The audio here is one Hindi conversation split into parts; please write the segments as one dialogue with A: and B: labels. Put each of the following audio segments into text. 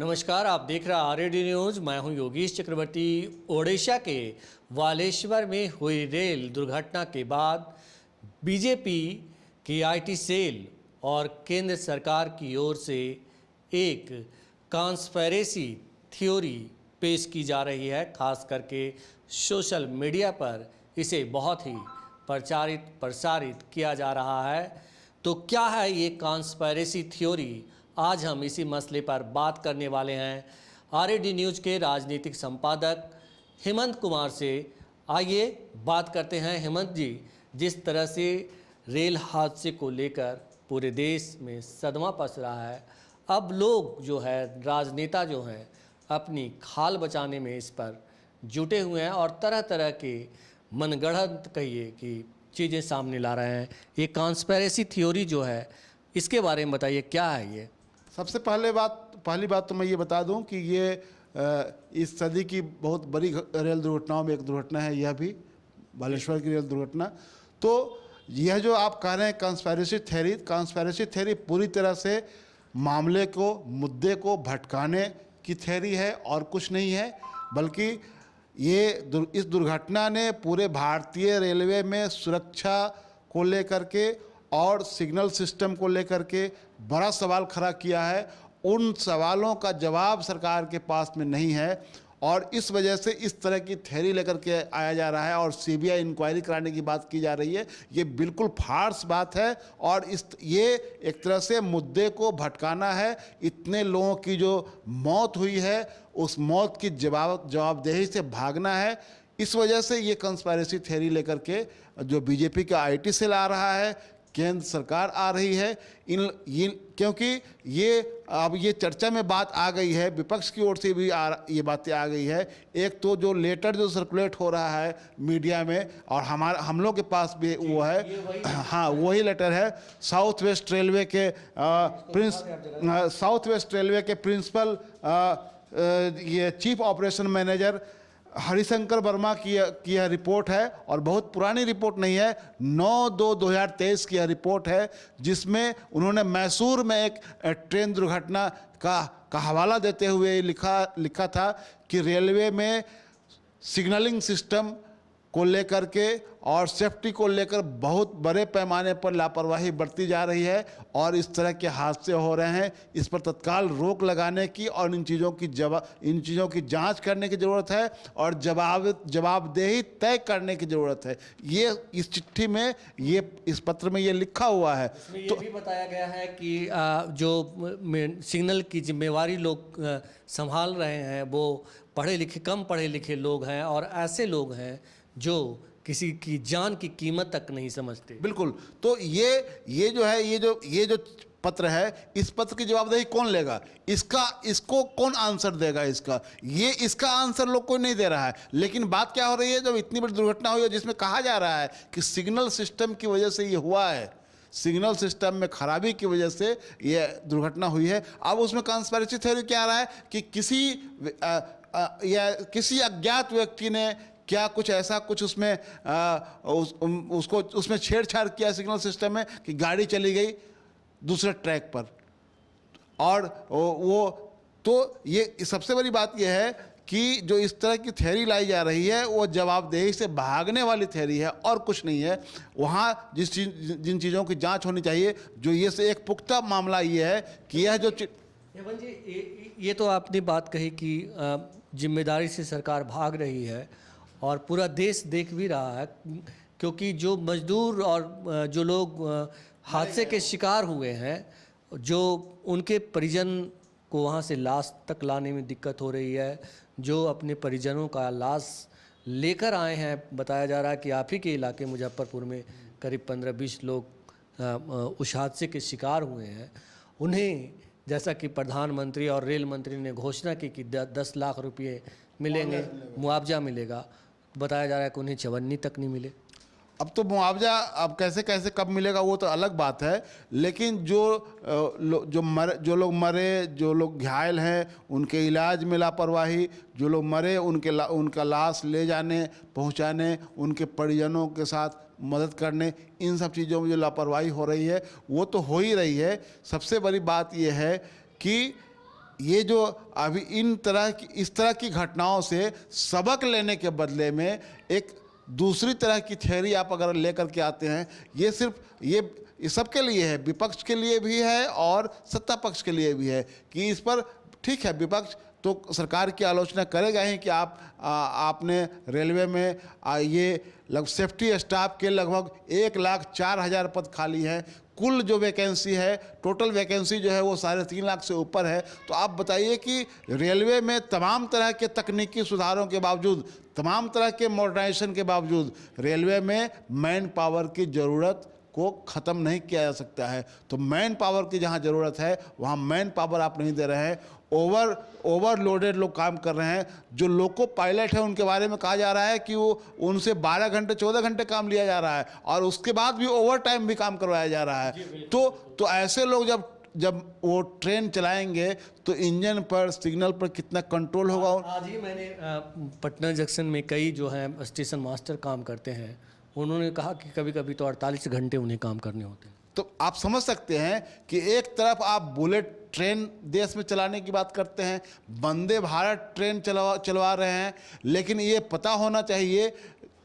A: नमस्कार, आप देख रहे हैं आरएडी न्यूज़। मैं हूं योगेश चक्रवर्ती। ओडिशा के बालेश्वर में हुई रेल दुर्घटना के बाद बीजेपी की आईटी सेल और केंद्र सरकार की ओर से एक कॉन्स्पिरेसी थ्योरी पेश की जा रही है। खास करके सोशल मीडिया पर इसे बहुत ही प्रसारित किया जा रहा है। तो क्या है ये कॉन्स्पिरेसी थ्योरी? आज हम इसी मसले पर बात करने वाले हैं आरएडी न्यूज़ के राजनीतिक संपादक हेमंत कुमार से। आइए बात करते हैं। हेमंत जी, जिस तरह से रेल हादसे को लेकर पूरे देश में सदमा पस रहा है, अब लोग जो है, राजनेता जो हैं, अपनी खाल बचाने में इस पर जुटे हुए हैं और तरह तरह के मनगढ़ंत कहिए कि चीज़ें सामने ला रहे हैं। ये कॉन्स्पिरेसी थ्योरी जो है, इसके बारे में बताइए, क्या है ये?
B: सबसे पहली बात तो मैं ये बता दूं कि ये इस सदी की बहुत बड़ी रेल दुर्घटनाओं में एक दुर्घटना है, यह भी बालेश्वर की रेल दुर्घटना। तो यह जो आप कह रहे हैं कॉन्स्पिरेसी थ्योरी पूरी तरह से मामले को, मुद्दे को भटकाने की थ्योरी है और कुछ नहीं है। बल्कि इस दुर्घटना ने पूरे भारतीय रेलवे में सुरक्षा को लेकर के और सिग्नल सिस्टम को लेकर के बड़ा सवाल खड़ा किया है। उन सवालों का जवाब सरकार के पास में नहीं है और इस वजह से इस तरह की थ्योरी लेकर के आया जा रहा है और सीबीआई इंक्वायरी कराने की बात की जा रही है। ये बिल्कुल फार्स बात है और ये एक तरह से मुद्दे को भटकाना है। इतने लोगों की जो मौत हुई है, उस मौत की जवाबदेही से भागना है। इस वजह से ये कॉन्स्पिरेसी थ्योरी लेकर के जो बीजेपी का आईटी सेल आ रहा है, केंद्र सरकार आ रही है, क्योंकि अब ये चर्चा में बात आ गई है, विपक्ष की ओर से भी ये बातें आ गई है। एक तो जो लेटर जो सर्कुलेट हो रहा है मीडिया में और हम लोग के पास भी वो है, हाँ वही लेटर है। साउथ वेस्ट रेलवे के प्रिंसिपल ये chief operation manager Harishankar Verma की यह रिपोर्ट है और बहुत पुरानी रिपोर्ट नहीं है, 9/2/2023 की यह रिपोर्ट है, जिसमें उन्होंने मैसूर में एक ट्रेन दुर्घटना का हवाला देते हुए लिखा था कि रेलवे में सिग्नलिंग सिस्टम को लेकर के और सेफ्टी को लेकर बहुत बड़े पैमाने पर लापरवाही बरती जा रही है और इस तरह के हादसे हो रहे हैं। इस पर तत्काल रोक लगाने की और इन चीज़ों की जांच करने की ज़रूरत है और जवाबदेही तय करने की ज़रूरत है। ये इस चिट्ठी में, इस पत्र में ये लिखा हुआ है।
A: तो ये भी बताया गया है कि जो सिग्नल की जिम्मेवारी लोग संभाल रहे हैं वो कम पढ़े लिखे लोग हैं और ऐसे लोग हैं जो किसी की जान की कीमत तक नहीं समझते।
B: बिल्कुल। तो ये जो है, ये जो पत्र है, इस पत्र की जवाबदेही कौन लेगा? इसको कौन आंसर देगा? इसका आंसर लोग कोई नहीं दे रहा है। लेकिन बात क्या हो रही है, जब इतनी बड़ी दुर्घटना हुई है जिसमें कहा जा रहा है कि सिग्नल सिस्टम की वजह से ये हुआ है, सिग्नल सिस्टम में खराबी की वजह से ये दुर्घटना हुई है। अब उसमें कॉन्स्पिरेसी थ्योरी क्या आ रहा है कि किसी अज्ञात व्यक्ति ने क्या कुछ उसमें उसमें छेड़छाड़ किया सिग्नल सिस्टम में कि गाड़ी चली गई दूसरे ट्रैक पर। और तो ये सबसे बड़ी बात यह है कि जो इस तरह की थ्योरी लाई जा रही है वो जवाबदेही से भागने वाली थ्योरी है और कुछ नहीं है। वहाँ जिन चीज़ों की जांच होनी चाहिए, जो ये से एक पुख्ता मामला ये है कि यह जो
A: हेमंत जी, ये तो आपने बात कही कि जिम्मेदारी से सरकार भाग रही है और पूरा देश देख भी रहा है, क्योंकि जो मजदूर और जो लोग हादसे के शिकार हुए हैं, जो उनके परिजन को वहाँ से लाश तक लाने में दिक्कत हो रही है, जो अपने परिजनों का लाश लेकर आए हैं। बताया जा रहा है कि आप ही के इलाके मुजफ्फरपुर में करीब 15-20 लोग उस हादसे के शिकार हुए हैं। उन्हें, जैसा कि प्रधानमंत्री और रेल मंत्री ने घोषणा की कि 10 लाख रुपये मिलेंगे, मुआवजा मिलेगा, बताया जा रहा है कि उन्हें चवन्नी तक नहीं मिले।
B: अब तो मुआवजा अब कैसे कब मिलेगा वो तो अलग बात है, लेकिन जो लोग मरे, जो लोग घायल हैं, उनके इलाज में लापरवाही, जो लोग मरे उनका लाश ले जाने पहुंचाने, उनके परिजनों के साथ मदद करने, इन सब चीज़ों में जो लापरवाही हो रही है वो तो हो ही रही है। सबसे बड़ी बात यह है कि ये जो अभी इस तरह की घटनाओं से सबक लेने के बदले में एक दूसरी तरह की थ्योरी आप अगर लेकर के आते हैं, ये सिर्फ ये सबके लिए है, विपक्ष के लिए भी है और सत्ता पक्ष के लिए भी है कि इस पर ठीक है, विपक्ष तो सरकार की आलोचना करेगा ही कि आपने रेलवे में ये सेफ्टी स्टाफ के लगभग 1,04,000 पद खाली हैं। कुल जो वैकेंसी है, टोटल वैकेंसी जो है वो 3.5 लाख से ऊपर है। तो आप बताइए कि रेलवे में तमाम तरह के तकनीकी सुधारों के बावजूद, तमाम तरह के मॉडर्नाइजेशन के बावजूद रेलवे में मैन पावर की ज़रूरत को ख़त्म नहीं किया जा सकता है। तो मैन पावर की जहाँ ज़रूरत है वहाँ मैन पावर आप नहीं दे रहे हैं। ओवरलोडेड लोग काम कर रहे हैं। जो लोको पायलट है उनके बारे में कहा जा रहा है कि वो उनसे 12 घंटे 14 घंटे काम लिया जा रहा है और उसके बाद भी ओवर टाइम भी काम करवाया जा रहा है। तो ऐसे लोग जब वो ट्रेन चलाएंगे तो इंजन पर, सिग्नल पर कितना कंट्रोल होगा।
A: आज ही मैंने पटना जंक्शन में कई जो हैं स्टेशन मास्टर काम करते हैं, उन्होंने कहा कि कभी कभी तो 48 घंटे उन्हें काम करने होते हैं।
B: तो आप समझ सकते हैं कि एक तरफ आप बुलेट ट्रेन देश में चलाने की बात करते हैं, वंदे भारत ट्रेन चलवा रहे हैं, लेकिन ये पता होना चाहिए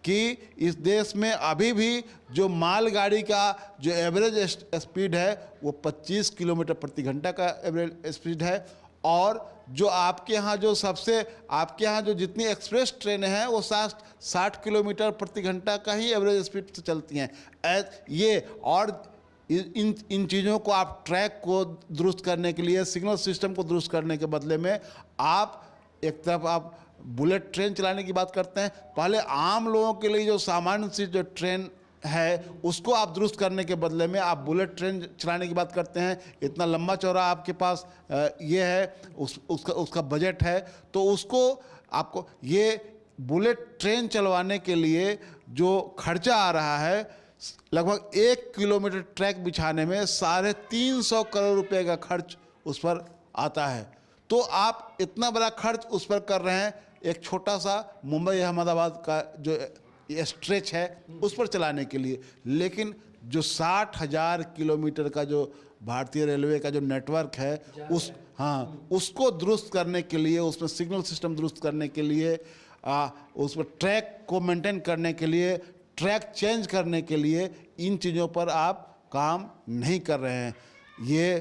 B: कि इस देश में अभी भी जो मालगाड़ी का जो एवरेज स्पीड है वो 25 किलोमीटर प्रति घंटा का एवरेज स्पीड है। और जो आपके यहाँ जो जितनी एक्सप्रेस ट्रेनें हैं वो 60 किलोमीटर प्रति घंटा का ही एवरेज स्पीड से चलती हैं। ये और इन चीज़ों को आप ट्रैक को दुरुस्त करने के लिए, सिग्नल सिस्टम को दुरुस्त करने के बदले में आप एक तरफ आप बुलेट ट्रेन चलाने की बात करते हैं। पहले आम लोगों के लिए जो सामान्य सी जो ट्रेन है उसको आप दुरुस्त करने के बदले में आप बुलेट ट्रेन चलाने की बात करते हैं। इतना लंबा चौड़ा आपके पास ये है, उसका बजट है, तो उसको आपको ये बुलेट ट्रेन चलवाने के लिए जो खर्चा आ रहा है, लगभग 1 किलोमीटर ट्रैक बिछाने में 350 करोड़ रुपए का खर्च उस पर आता है। तो आप इतना बड़ा खर्च उस पर कर रहे हैं एक छोटा सा मुंबई अहमदाबाद का जो स्ट्रेच है उस पर चलाने के लिए। लेकिन जो 60,000 किलोमीटर का जो भारतीय रेलवे का जो नेटवर्क है उसको दुरुस्त करने के लिए, उसमें सिग्नल सिस्टम दुरुस्त करने के लिए, उस पर ट्रैक को मेंटेन करने के लिए, ट्रैक चेंज करने के लिए इन चीज़ों पर आप काम नहीं कर रहे हैं। ये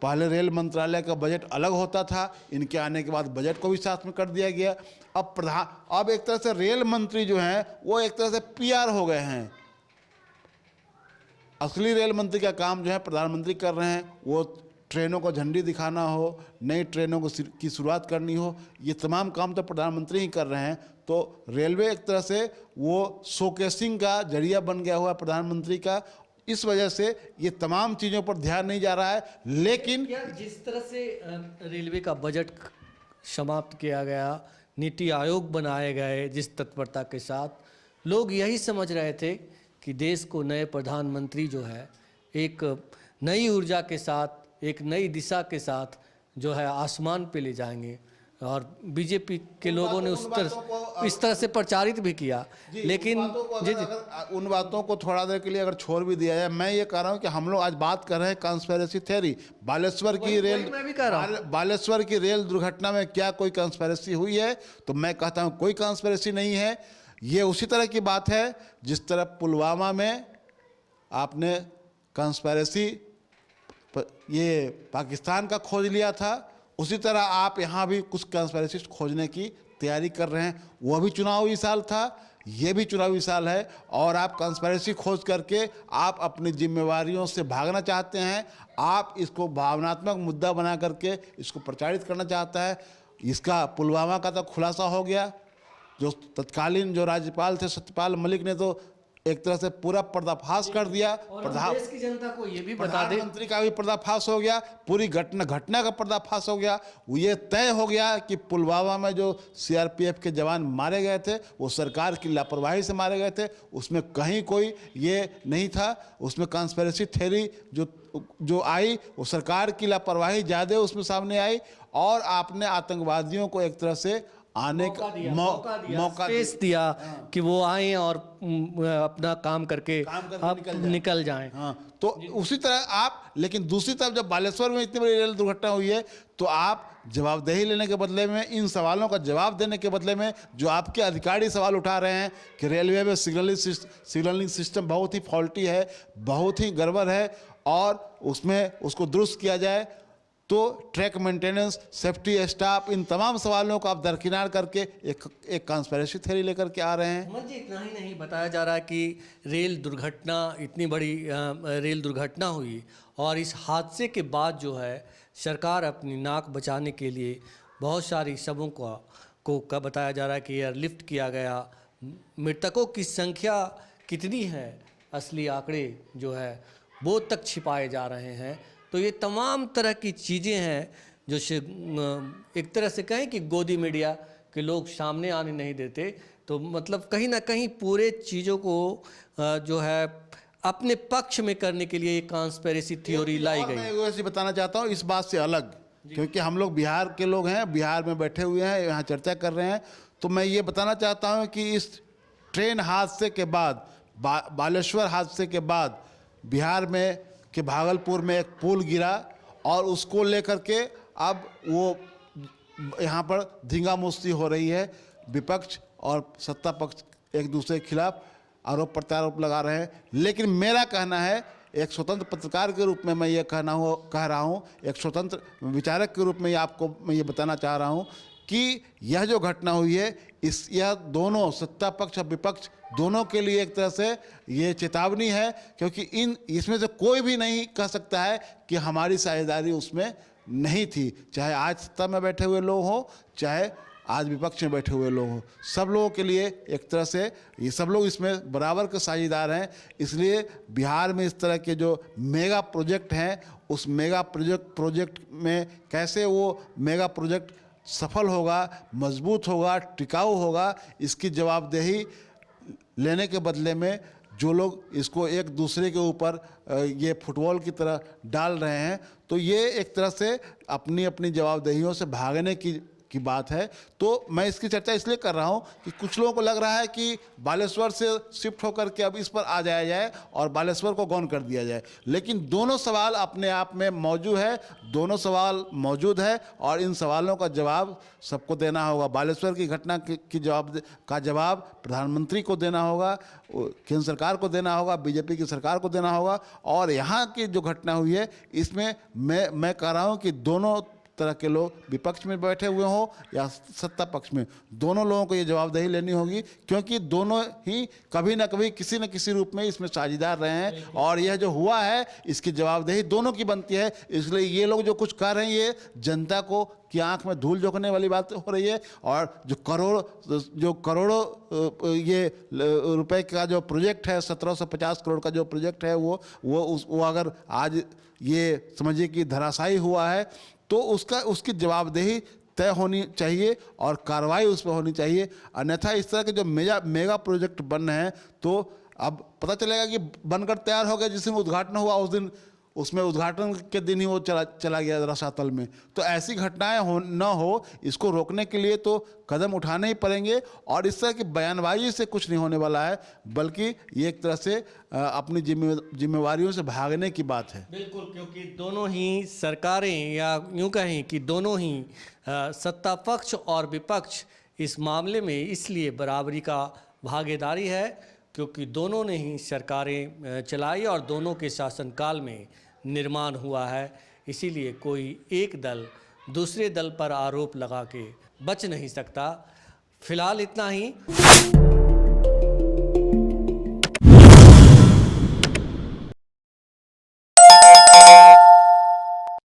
B: पहले रेल मंत्रालय का बजट अलग होता था, इनके आने के बाद बजट को भी साथ में कर दिया गया। अब एक तरह से रेल मंत्री जो हैं वो एक तरह से पीआर हो गए हैं। असली रेल मंत्री का काम जो है प्रधानमंत्री कर रहे हैं। वो ट्रेनों को झंडी दिखाना हो, नई ट्रेनों की शुरुआत करनी हो, ये तमाम काम तो प्रधानमंत्री ही कर रहे हैं। तो रेलवे एक तरह से वो शोकेसिंग का जरिया बन गया हुआ प्रधानमंत्री का। इस वजह से ये तमाम चीज़ों पर ध्यान नहीं जा रहा है। लेकिन
A: जिस तरह से रेलवे का बजट समाप्त किया गया, नीति आयोग बनाए गए, जिस तत्परता के साथ लोग यही समझ रहे थे कि देश को नए प्रधानमंत्री जो है एक नई ऊर्जा के साथ, एक नई दिशा के साथ जो है आसमान पे ले जाएंगे। और बीजेपी के लोगों ने इस तरह से प्रचारित भी किया। लेकिन
B: उन बातों को थोड़ा देर के लिए अगर छोड़ भी दिया जाए, मैं ये कह रहा हूँ कि हम लोग आज बात कर रहे हैं कंस्पिरेसी थ्योरी। बालेश्वर की रेल दुर्घटना में क्या कोई कंस्पिरेसी हुई है? तो मैं कहता हूँ कोई कंस्पिरेसी नहीं है। ये उसी तरह की बात है जिस तरह पुलवामा में आपने कंस्पिरेसी ये पाकिस्तान का खोज लिया था, उसी तरह आप यहाँ भी कुछ कंस्पिरेसी खोजने की तैयारी कर रहे हैं। वह भी चुनावी साल था, ये भी चुनावी साल है, और आप कंस्पिरेसी खोज करके आप अपनी जिम्मेवारियों से भागना चाहते हैं। आप इसको भावनात्मक मुद्दा बना करके इसको प्रचारित करना चाहता है। इसका पुलवामा का तो खुलासा हो गया। जो तत्कालीन जो राज्यपाल थे सत्यपाल मलिक ने तो एक तरह से पूरा पर्दाफाश कर दिया।
A: देश की जनता को ये भी बता दे,
B: प्रधानमंत्री का भी पर्दाफाश हो गया, पूरी घटना का पर्दाफाश हो गया। ये तय हो गया कि पुलवामा में जो सीआरपीएफ के जवान मारे गए थे वो सरकार की लापरवाही से मारे गए थे। उसमें कहीं कोई ये नहीं था। उसमें कंस्पिरेसी थ्योरी जो आई वो सरकार की लापरवाही ज़्यादा उसमें सामने आई, और आपने आतंकवादियों को एक तरह से आने का मौका दिया
A: कि वो आए और अपना काम करके निकल जाएं।
B: हाँ, तो उसी तरह आप, लेकिन दूसरी तरफ जब बालेश्वर में इतनी बड़ी रेल दुर्घटना हुई है तो आप जवाबदेही लेने के बदले में, इन सवालों का जवाब देने के बदले में जो आपके अधिकारी सवाल उठा रहे हैं कि रेलवे में सिग्नलिंग सिस्टम बहुत ही फॉल्टी है, बहुत ही गड़बड़ है और उसमें उसको दुरुस्त किया जाए, तो ट्रैक मेंटेनेंस, सेफ्टी स्टाफ, इन तमाम सवालों को आप दरकिनार करके एक कॉन्स्पिरेसी थ्योरी लेकर के आ रहे हैं।
A: जी, इतना ही नहीं बताया जा रहा है कि रेल दुर्घटना, इतनी बड़ी रेल दुर्घटना हुई और इस हादसे के बाद जो है सरकार अपनी नाक बचाने के लिए बहुत सारी सबों को बताया जा रहा है कि एयरलिफ्ट किया गया। मृतकों की संख्या कितनी है, असली आंकड़े जो है वो तक छिपाए जा रहे हैं। तो ये तमाम तरह की चीज़ें हैं जो एक तरह से कहें कि गोदी मीडिया के लोग सामने आने नहीं देते। तो मतलब कहीं ना कहीं पूरे चीज़ों को जो है अपने पक्ष में करने के लिए एक कॉन्स्पिरेसी थ्योरी लाई गई।
B: मैं वैसे बताना चाहता हूँ इस बात से अलग, क्योंकि हम लोग बिहार के लोग हैं, बिहार में बैठे हुए हैं, यहाँ चर्चा कर रहे हैं। तो मैं ये बताना चाहता हूँ कि इस ट्रेन हादसे के बाद, बालेश्वर हादसे के बाद बिहार में कि भागलपुर में एक पुल गिरा और उसको लेकर के अब वो यहाँ पर धींगामुश्ती हो रही है। विपक्ष और सत्ता पक्ष एक दूसरे के खिलाफ आरोप प्रत्यारोप लगा रहे हैं। लेकिन मेरा कहना है, एक स्वतंत्र पत्रकार के रूप में मैं ये कह रहा हूँ, एक स्वतंत्र विचारक के रूप में आपको मैं ये बताना चाह रहा हूँ कि यह जो घटना हुई है, यह दोनों सत्ता पक्ष और विपक्ष दोनों के लिए एक तरह से ये चेतावनी है, क्योंकि इसमें से कोई भी नहीं कह सकता है कि हमारी साझेदारी उसमें नहीं थी। चाहे आज सत्ता में बैठे हुए लोग हों, चाहे आज विपक्ष में बैठे हुए लोग हों, सब लोगों के लिए एक तरह से ये सब लोग इसमें बराबर के साझेदार हैं। इसलिए बिहार में इस तरह के जो मेगा प्रोजेक्ट हैं, उस मेगा प्रोजेक्ट में कैसे वो मेगा प्रोजेक्ट सफल होगा, मजबूत होगा, टिकाऊ होगा, इसकी जवाबदेही लेने के बदले में जो लोग इसको एक दूसरे के ऊपर ये फुटबॉल की तरह डाल रहे हैं, तो ये एक तरह से अपनी अपनी जवाबदेहियों से भागने की बात है। तो मैं इसकी चर्चा इसलिए कर रहा हूं कि कुछ लोगों को लग रहा है कि बालेश्वर से शिफ्ट होकर के अब इस पर आ जाया जाए और बालेश्वर को गौन कर दिया जाए। लेकिन दोनों सवाल अपने आप में मौजूद है, दोनों सवाल मौजूद है और इन सवालों का जवाब सबको देना होगा। बालेश्वर की घटना की जवाब प्रधानमंत्री को देना होगा, केंद्र सरकार को देना होगा, बीजेपी की सरकार को देना होगा। और यहाँ की जो घटना हुई है, इसमें मैं कह रहा हूँ कि दोनों तरह के लोग, विपक्ष में बैठे हुए हों या सत्ता पक्ष में, दोनों लोगों को ये जवाबदेही लेनी होगी, क्योंकि दोनों ही कभी ना कभी किसी न किसी रूप में इसमें साझेदार रहे हैं और यह जो हुआ है इसकी जवाबदेही दोनों की बनती है। इसलिए ये लोग जो कुछ कर रहे हैं, ये जनता को की आंख में धूल झोंकने वाली बात हो रही है। और जो करोड़ों ये रुपए का जो प्रोजेक्ट है, 1750 करोड़ का जो प्रोजेक्ट है, वो अगर आज ये समझिए कि धराशायी हुआ है, तो उसकी जवाबदेही तय होनी चाहिए और कार्रवाई उस पर होनी चाहिए। अन्यथा इस तरह के जो मेगा प्रोजेक्ट बन रहे हैं, तो अब पता चलेगा कि बनकर तैयार हो गया, जिस दिन उद्घाटन हुआ उस दिन, उसमें उद्घाटन के दिन ही वो चला गया रसातल में। तो ऐसी घटनाएं न हो, इसको रोकने के लिए तो कदम उठाने ही पड़ेंगे। और इस तरह की बयानबाजी से कुछ नहीं होने वाला है, बल्कि ये एक तरह से अपनी जिम्मेवारियों से भागने की बात है।
A: बिल्कुल, क्योंकि दोनों ही सरकारें, या यूँ कहें कि दोनों ही सत्ता पक्ष और विपक्ष इस मामले में इसलिए बराबरी का भागीदारी है, क्योंकि दोनों ने ही सरकारें चलाई और दोनों के शासनकाल में निर्माण हुआ है। इसीलिए कोई एक दल दूसरे दल पर आरोप लगा के बच नहीं सकता। फिलहाल इतना ही।